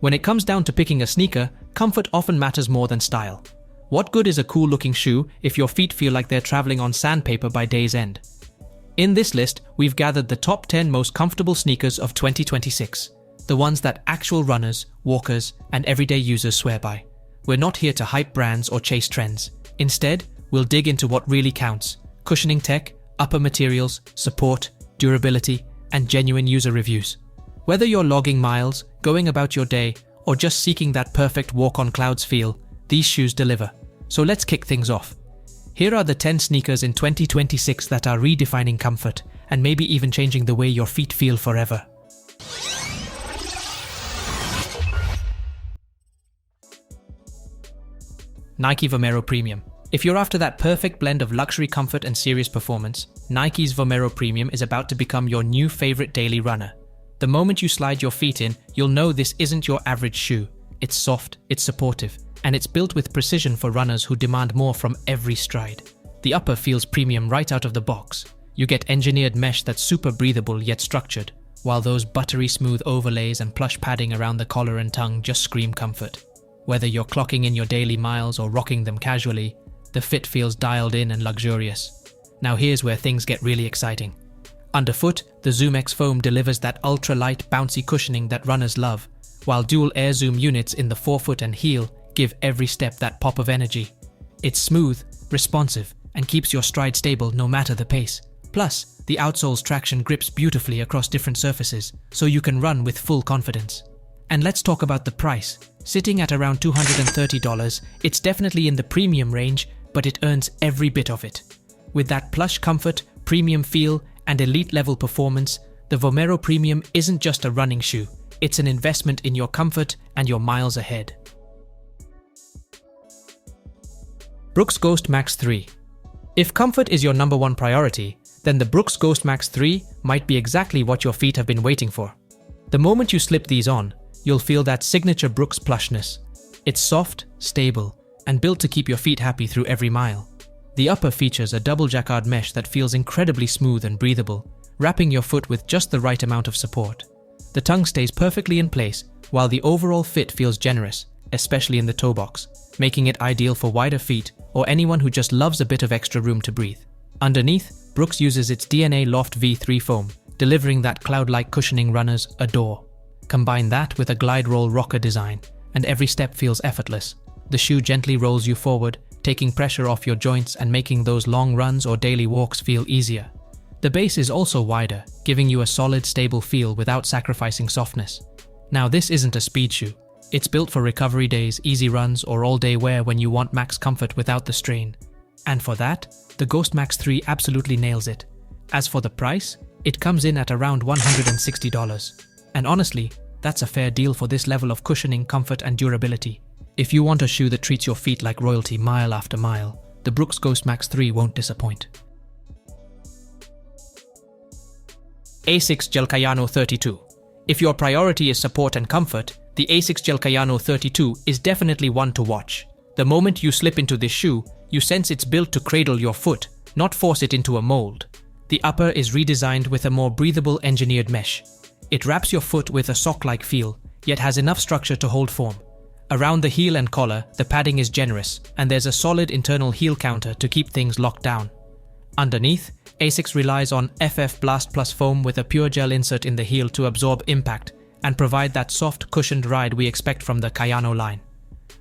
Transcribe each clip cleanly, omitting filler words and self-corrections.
When it comes down to picking a sneaker, comfort often matters more than style. What good is a cool-looking shoe if your feet feel like they're traveling on sandpaper by day's end? In this list, we've gathered the top 10 most comfortable sneakers of 2026. The ones that actual runners, walkers, and everyday users swear by. We're not here to hype brands or chase trends. Instead, we'll dig into what really counts: cushioning tech, upper materials, support, durability, and genuine user reviews. Whether you're logging miles, going about your day, or just seeking that perfect walk on clouds feel, these shoes deliver. So let's kick things off. Here are the 10 sneakers in 2026 that are redefining comfort and maybe even changing the way your feet feel forever. Nike Vomero Premium. If you're after that perfect blend of luxury comfort and serious performance, Nike's Vomero Premium is about to become your new favorite daily runner. The moment you slide your feet in, you'll know this isn't your average shoe. It's soft, it's supportive, and it's built with precision for runners who demand more from every stride. The upper feels premium right out of the box. You get engineered mesh that's super breathable yet structured, while those buttery smooth overlays and plush padding around the collar and tongue just scream comfort. Whether you're clocking in your daily miles or rocking them casually, the fit feels dialed in and luxurious. Now here's where things get really exciting. Underfoot, the Zoom X foam delivers that ultra-light, bouncy cushioning that runners love, while dual air zoom units in the forefoot and heel give every step that pop of energy. It's smooth, responsive, and keeps your stride stable no matter the pace. Plus, the outsole's traction grips beautifully across different surfaces, so you can run with full confidence. And let's talk about the price. Sitting at around $230, it's definitely in the premium range, but it earns every bit of it. With that plush comfort, premium feel, and elite-level performance, the Vomero Premium isn't just a running shoe. It's an investment in your comfort and your miles ahead. Brooks Ghost Max 3. If comfort is your number one priority, then the Brooks Ghost Max 3 might be exactly what your feet have been waiting for. The moment you slip these on, you'll feel that signature Brooks plushness. It's soft, stable, and built to keep your feet happy through every mile. The upper features a double jacquard mesh that feels incredibly smooth and breathable, wrapping your foot with just the right amount of support. The tongue stays perfectly in place, while the overall fit feels generous, especially in the toe box, making it ideal for wider feet or anyone who just loves a bit of extra room to breathe. Underneath, Brooks uses its DNA Loft V3 foam, delivering that cloud-like cushioning runners adore. Combine that with a glide roll rocker design, and every step feels effortless. The shoe gently rolls you forward, taking pressure off your joints and making those long runs or daily walks feel easier. The base is also wider, giving you a solid, stable feel without sacrificing softness. Now this isn't a speed shoe. It's built for recovery days, easy runs, or all-day wear when you want max comfort without the strain. And for that, the Ghost Max 3 absolutely nails it. As for the price, it comes in at around $160. And honestly, that's a fair deal for this level of cushioning, comfort, and durability. If you want a shoe that treats your feet like royalty mile after mile, the Brooks Ghost Max 3 won't disappoint. Asics Gel-Kayano 32. If your priority is support and comfort, the Asics Gel-Kayano 32 is definitely one to watch. The moment you slip into this shoe, you sense it's built to cradle your foot, not force it into a mold. The upper is redesigned with a more breathable engineered mesh. It wraps your foot with a sock-like feel, yet has enough structure to hold form. Around the heel and collar, the padding is generous, and there's a solid internal heel counter to keep things locked down. Underneath, Asics relies on FF Blast Plus foam with a pure gel insert in the heel to absorb impact and provide that soft, cushioned ride we expect from the Kayano line.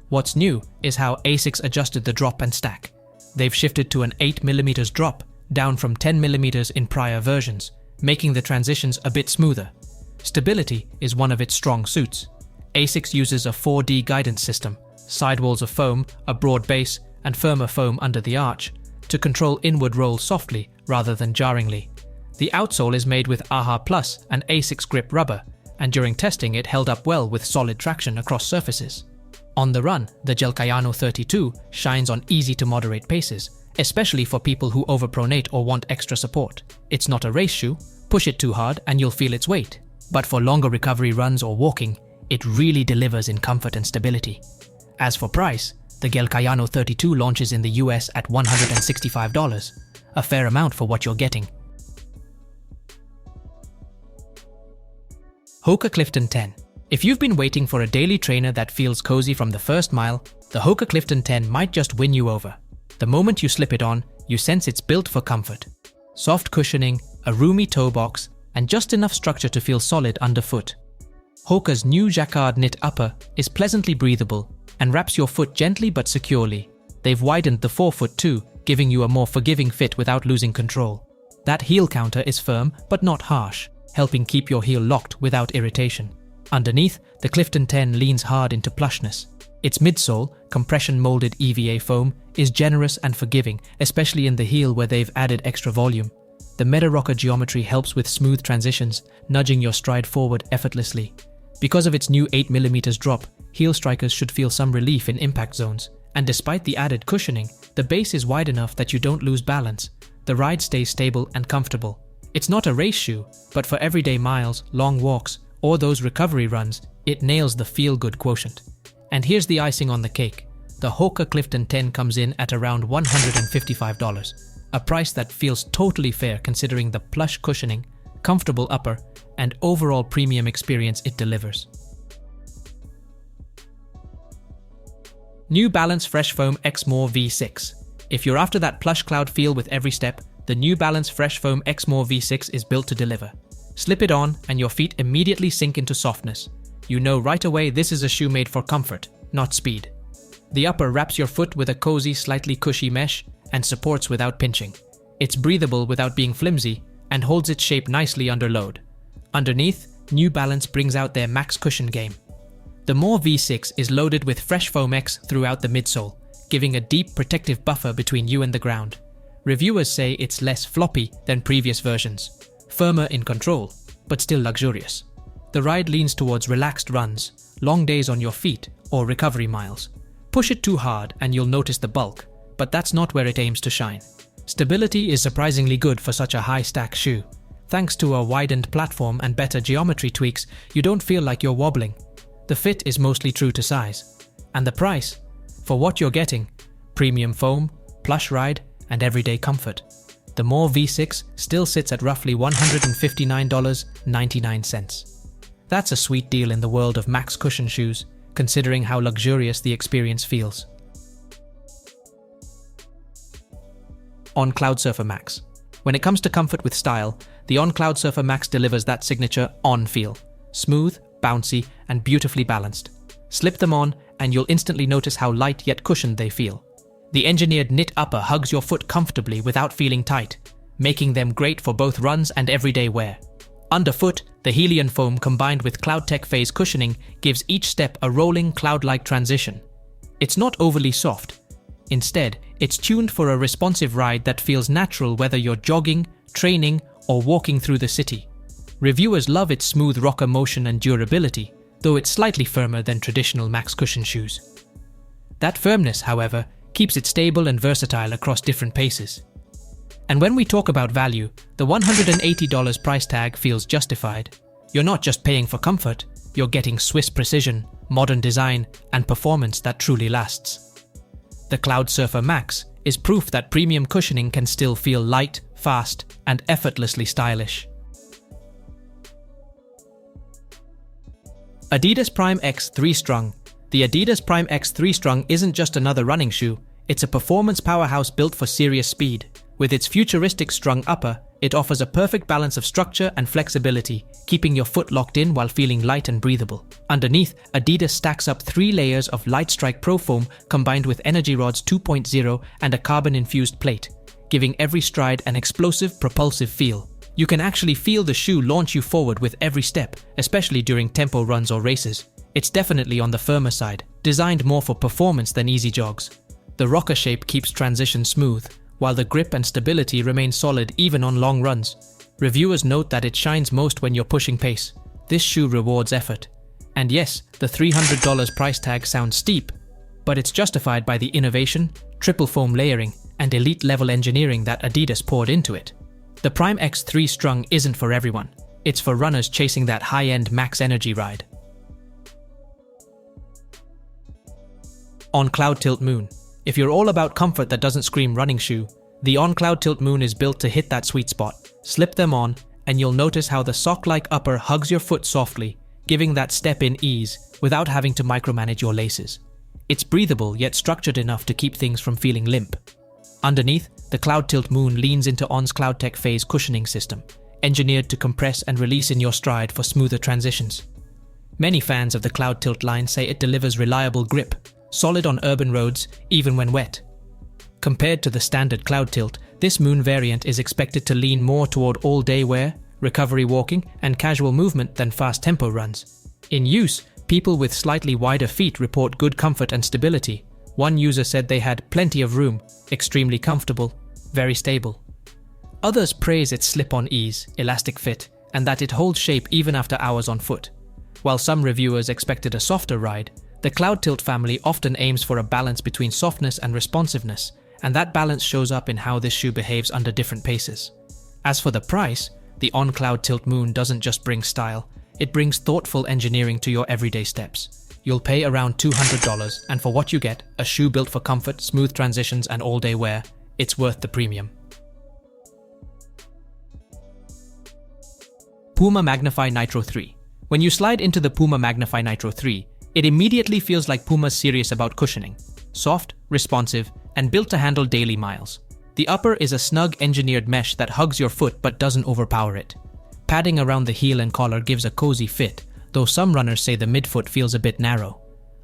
What's new is how Asics adjusted the drop and stack. They've shifted to an 8mm drop, down from 10mm in prior versions, making the transitions a bit smoother. Stability is one of its strong suits. Asics uses a 4D guidance system, sidewalls of foam, a broad base, and firmer foam under the arch, to control inward roll softly rather than jarringly. The outsole is made with AHA Plus and Asics grip rubber, and during testing it held up well with solid traction across surfaces. On the run, the Gel-Kayano 32 shines on easy to moderate paces, especially for people who overpronate or want extra support. It's not a race shoe, push it too hard and you'll feel its weight. But for longer recovery runs or walking, it really delivers in comfort and stability. As for price, the Gel-Kayano 32 launches in the US at $165, a fair amount for what you're getting. Hoka Clifton 10. If you've been waiting for a daily trainer that feels cozy from the first mile, the Hoka Clifton 10 might just win you over. The moment you slip it on, you sense it's built for comfort. Soft cushioning, a roomy toe box, and just enough structure to feel solid underfoot. Hoka's new jacquard knit upper is pleasantly breathable and wraps your foot gently but securely. They've widened the forefoot too, giving you a more forgiving fit without losing control. That heel counter is firm but not harsh, helping keep your heel locked without irritation. Underneath, the Clifton 10 leans hard into plushness. Its midsole, compression-molded EVA foam, is generous and forgiving, especially in the heel where they've added extra volume. The Meta Rocker geometry helps with smooth transitions, nudging your stride forward effortlessly. Because of its new 8mm drop, heel strikers should feel some relief in impact zones. And despite the added cushioning, the base is wide enough that you don't lose balance. The ride stays stable and comfortable. It's not a race shoe, but for everyday miles, long walks, or those recovery runs, it nails the feel-good quotient. And here's the icing on the cake. The Hoka Clifton 10 comes in at around $155, a price that feels totally fair considering the plush cushioning, comfortable upper, and overall premium experience it delivers. New Balance Fresh Foam X More V6. If you're after that plush cloud feel with every step, the New Balance Fresh Foam X More V6 is built to deliver. Slip it on and your feet immediately sink into softness. You know right away this is a shoe made for comfort, not speed. The upper wraps your foot with a cozy, slightly cushy mesh and supports without pinching. It's breathable without being flimsy and holds its shape nicely under load. Underneath, New Balance brings out their max cushion game. The More V6 is loaded with Fresh Foam X throughout the midsole, giving a deep protective buffer between you and the ground. Reviewers say it's less floppy than previous versions, firmer in control, but still luxurious. The ride leans towards relaxed runs, long days on your feet, or recovery miles. Push it too hard and you'll notice the bulk, but that's not where it aims to shine. Stability is surprisingly good for such a high-stack shoe. Thanks to a widened platform and better geometry tweaks, you don't feel like you're wobbling. The fit is mostly true to size. And the price? For what you're getting, premium foam, plush ride, and everyday comfort. The More V6 still sits at roughly $159.99. That's a sweet deal in the world of max cushion shoes, considering how luxurious the experience feels. On Cloudsurfer Max. When it comes to comfort with style, the On Cloudsurfer Max delivers that signature on feel. Smooth, bouncy, and beautifully balanced. Slip them on and you'll instantly notice how light yet cushioned they feel. The engineered knit upper hugs your foot comfortably without feeling tight, making them great for both runs and everyday wear. Underfoot, the Helion foam combined with CloudTech phase cushioning gives each step a rolling cloud-like transition. It's not overly soft. Instead, it's tuned for a responsive ride that feels natural whether you're jogging, training, or walking through the city. Reviewers love its smooth rocker motion and durability, though it's slightly firmer than traditional max cushion shoes. That firmness, however, keeps it stable and versatile across different paces. And when we talk about value, the $180 price tag feels justified. You're not just paying for comfort, you're getting Swiss precision, modern design, and performance that truly lasts. The Cloudsurfer Max is proof that premium cushioning can still feel light, fast, and effortlessly stylish. Adidas Prime X 3 Strung. The Adidas Prime X 3 Strung isn't just another running shoe, it's a performance powerhouse built for serious speed. With its futuristic strung upper, it offers a perfect balance of structure and flexibility, keeping your foot locked in while feeling light and breathable. Underneath, Adidas stacks up 3 layers of Lightstrike Pro Foam combined with Energy Rods 2.0 and a carbon-infused plate, giving every stride an explosive, propulsive feel. You can actually feel the shoe launch you forward with every step, especially during tempo runs or races. It's definitely on the firmer side, designed more for performance than easy jogs. The rocker shape keeps transition smooth, while the grip and stability remain solid even on long runs. Reviewers note that it shines most when you're pushing pace. This shoe rewards effort. And yes, the $300 price tag sounds steep, but it's justified by the innovation, triple foam layering, and elite-level engineering that Adidas poured into it. The Prime X 3 Strung isn't for everyone. It's for runners chasing that high-end max energy ride. On Cloudtilt Moon. If you're all about comfort that doesn't scream running shoe, the On Cloudtilt Moon is built to hit that sweet spot. Slip them on, and you'll notice how the sock-like upper hugs your foot softly, giving that step-in ease without having to micromanage your laces. It's breathable yet structured enough to keep things from feeling limp. Underneath, the Cloudtilt Moon leans into On's CloudTech Phase cushioning system, engineered to compress and release in your stride for smoother transitions. Many fans of the Cloudtilt line say it delivers reliable grip, solid on urban roads even when wet. Compared to the standard Cloudtilt, this Moon variant is expected to lean more toward all-day wear, recovery walking, and casual movement than fast tempo runs. In use, people with slightly wider feet report good comfort and stability. One user said they had plenty of room, extremely comfortable, very stable. Others praise its slip-on ease, elastic fit, and that it holds shape even after hours on foot. While some reviewers expected a softer ride, the Cloudtilt family often aims for a balance between softness and responsiveness, and that balance shows up in how this shoe behaves under different paces. As for the price, the On Cloudtilt Moon doesn't just bring style, it brings thoughtful engineering to your everyday steps. You'll pay around $200, and for what you get, a shoe built for comfort, smooth transitions, and all-day wear, it's worth the premium. Puma Magnify Nitro 3. When you slide into the Puma Magnify Nitro 3, it immediately feels like Puma's serious about cushioning. Soft, responsive, and built to handle daily miles. The upper is a snug engineered mesh that hugs your foot but doesn't overpower it. Padding around the heel and collar gives a cozy fit, though some runners say the midfoot feels a bit narrow.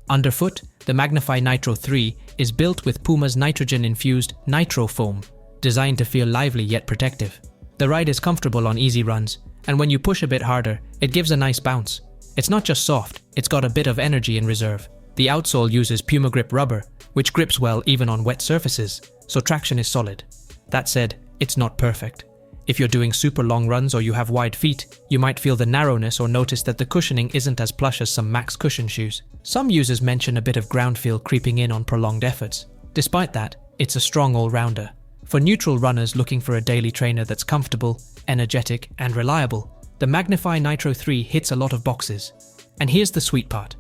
Underfoot, the Magnify Nitro 3 is built with Puma's nitrogen-infused Nitro foam, designed to feel lively yet protective. The ride is comfortable on easy runs, and when you push a bit harder, it gives a nice bounce. It's not just soft, it's got a bit of energy in reserve. The outsole uses Puma Grip rubber, which grips well even on wet surfaces, so traction is solid. That said, it's not perfect. If you're doing super long runs or you have wide feet, you might feel the narrowness or notice that the cushioning isn't as plush as some Max cushion shoes. Some users mention a bit of ground feel creeping in on prolonged efforts. Despite that, it's a strong all-rounder. For neutral runners looking for a daily trainer that's comfortable, energetic, and reliable, the Magnify Nitro 3 hits a lot of boxes. And here's the sweet part.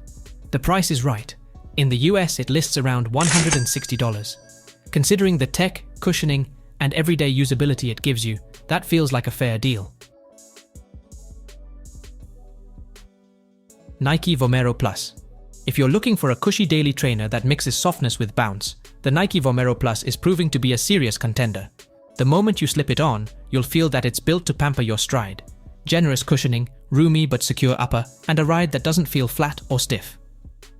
The price is right. In the US, it lists around $160. Considering the tech, cushioning, and everyday usability it gives you, that feels like a fair deal. Nike Vomero Plus. If you're looking for a cushy daily trainer that mixes softness with bounce, the Nike Vomero Plus is proving to be a serious contender. The moment you slip it on, you'll feel that it's built to pamper your stride. Generous cushioning, roomy but secure upper, and a ride that doesn't feel flat or stiff.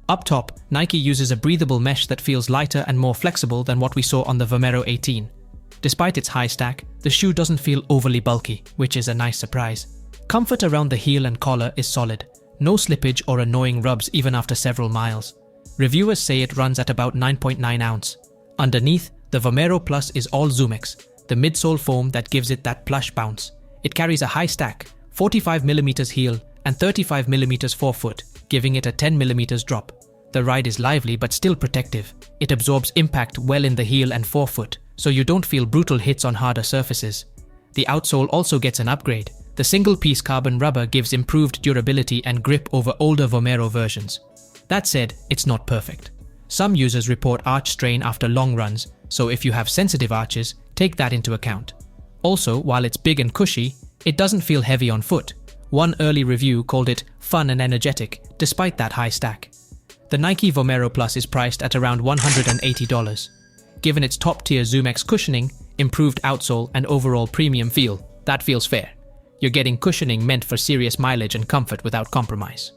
Up top, Nike uses a breathable mesh that feels lighter and more flexible than what we saw on the Vomero 18. Despite its high stack, the shoe doesn't feel overly bulky, which is a nice surprise. Comfort around the heel and collar is solid. No slippage or annoying rubs even after several miles. Reviewers say it runs at about 9.9 ounce. Underneath, the Vomero Plus is all ZoomX, the midsole foam that gives it that plush bounce. It carries a high stack, 45mm heel and 35mm forefoot, giving it a 10mm drop. The ride is lively but still protective. It absorbs impact well in the heel and forefoot, so you don't feel brutal hits on harder surfaces. The outsole also gets an upgrade. The single-piece carbon rubber gives improved durability and grip over older Vomero versions. That said, it's not perfect. Some users report arch strain after long runs, so if you have sensitive arches, take that into account. Also, while it's big and cushy, it doesn't feel heavy on foot. One early review called it fun and energetic, despite that high stack. The Nike Vomero Plus is priced at around $180. Given its top-tier ZoomX cushioning, improved outsole, and overall premium feel, that feels fair. You're getting cushioning meant for serious mileage and comfort without compromise.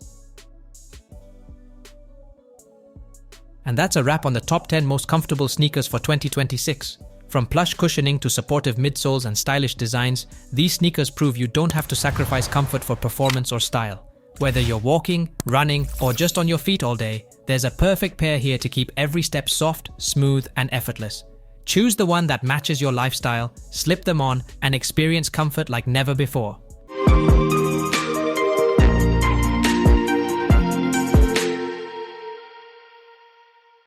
And that's a wrap on the top 10 most comfortable sneakers for 2026. From plush cushioning to supportive midsoles and stylish designs, these sneakers prove you don't have to sacrifice comfort for performance or style. Whether you're walking, running, or just on your feet all day, there's a perfect pair here to keep every step soft, smooth, and effortless. Choose the one that matches your lifestyle, slip them on, and experience comfort like never before.